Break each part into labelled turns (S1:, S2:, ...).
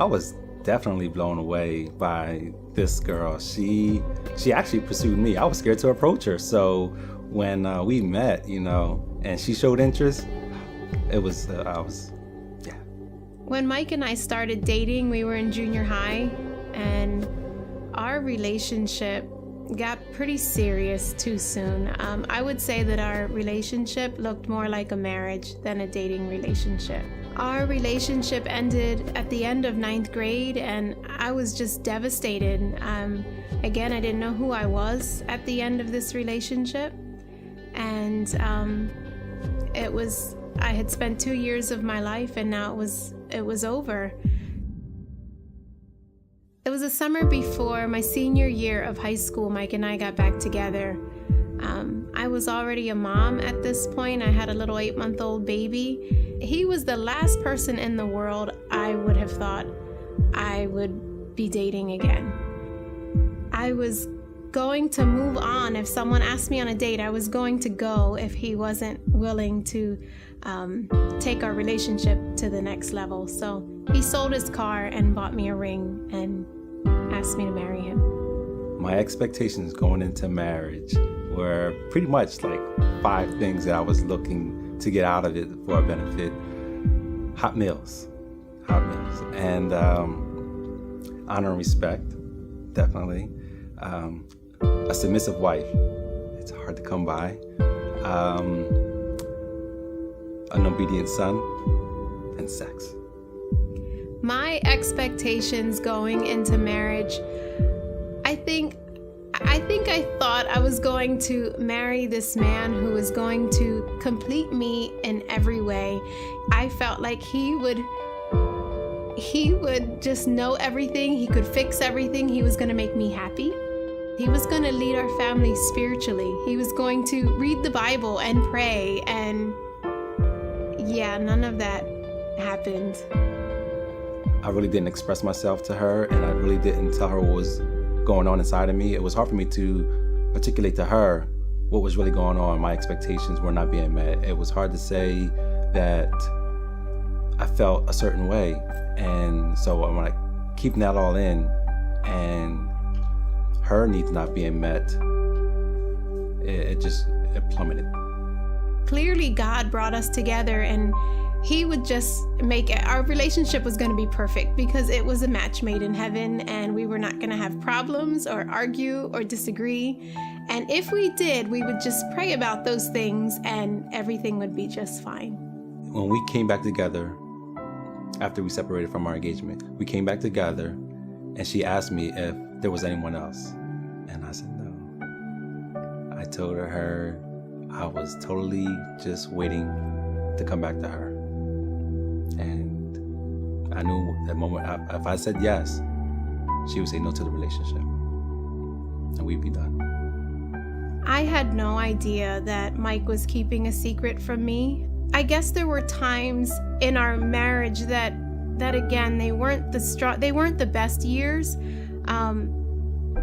S1: I was definitely blown away by this girl. She actually pursued me. I was scared to approach her. So when we met, and she showed interest, it was, yeah.
S2: When Mike and I started dating, we were in junior high, and our relationship got pretty serious too soon. I would say that our relationship looked more like a marriage than a dating relationship. Our relationship ended at the end of 9th grade, and I was just devastated. Again, I didn't know who I was at the end of this relationship, and I had spent 2 years of my life, and now it was over. It was the summer before my senior year of high school. Mike and I got back together. I was already a mom at this point. I had a little 8-month-old baby. He was the last person in the world I would have thought I would be dating again. I was going to move on. If someone asked me on a date, I was going to go if he wasn't willing to take our relationship to the next level. So he sold his car and bought me a ring and asked me to marry him.
S1: My expectations going into marriage were pretty much like 5 things that I was looking to get out of it for a benefit. Hot meals, and honor and respect, definitely. A submissive wife, it's hard to come by. An obedient son, and sex.
S2: My expectations going into marriage, I think I thought I was going to marry this man who was going to complete me in every way. I felt like he would just know everything. He could fix everything. He was going to make me happy. He was going to lead our family spiritually. He was going to read the Bible and pray. And yeah, none of that happened.
S1: I really didn't express myself to her, and I really didn't tell her what was going on inside of me. It was hard for me to articulate to her what was really going on. My expectations were not being met. It was hard to say that I felt a certain way. And so I'm like keeping that all in, and her needs not being met, it plummeted.
S2: Clearly God brought us together, and he would just make it. Our relationship was going to be perfect because it was a match made in heaven, and we were not going to have problems or argue or disagree. And if we did, we would just pray about those things and everything would be just fine.
S1: When we came back together, after we separated from our engagement, we came back together, and she asked me if there was anyone else. And I said no. I told her I was totally just waiting to come back to her. And I knew that moment, if I said yes, she would say no to the relationship, and we'd be done.
S2: I had no idea that Mike was keeping a secret from me. I guess there were times in our marriage that again, they weren't the best years.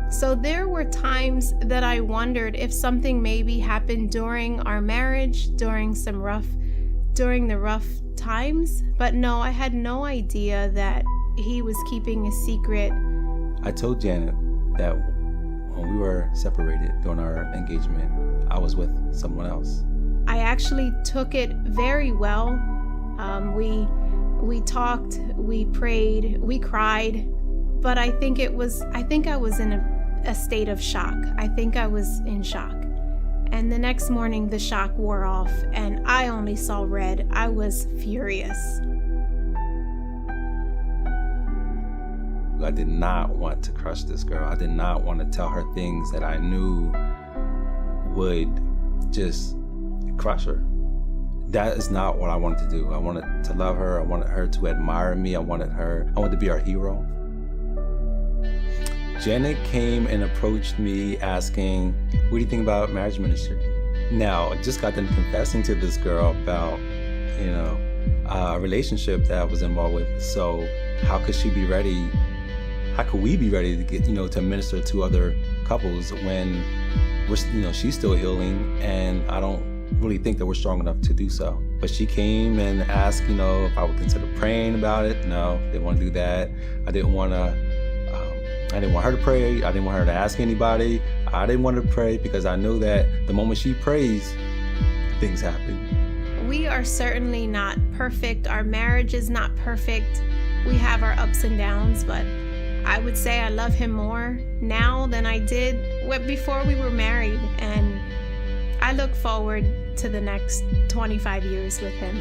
S2: So there were times that I wondered if something maybe happened during our marriage, during the rough times. But no, I had no idea that he was keeping a secret.
S1: I told Janet that when we were separated during our engagement, I was with someone else.
S2: I actually took it very well. We talked, we prayed, we cried, but I think I was in a state of shock. I think I was in shock. And the next morning, the shock wore off, and I only saw red. I was furious.
S1: I did not want to crush this girl. I did not want to tell her things that I knew would just crush her. That is not what I wanted to do. I wanted to love her. I wanted her to admire me. I wanted to be her hero. Janet came and approached me asking, what do you think about marriage ministry? Now, I just got done confessing to this girl about, a relationship that I was involved with. So how could she be ready? How could we be ready to get, to minister to other couples when we're, she's still healing, and I don't really think that we're strong enough to do so. But she came and asked, if I would consider praying about it. No, didn't want to do that. I didn't want her to pray. I didn't want her to ask anybody. I didn't want her to pray because I knew that the moment she prays, things happen.
S2: We are certainly not perfect. Our marriage is not perfect. We have our ups and downs, but I would say I love him more now than I did before we were married. And I look forward to the next 25 years with him.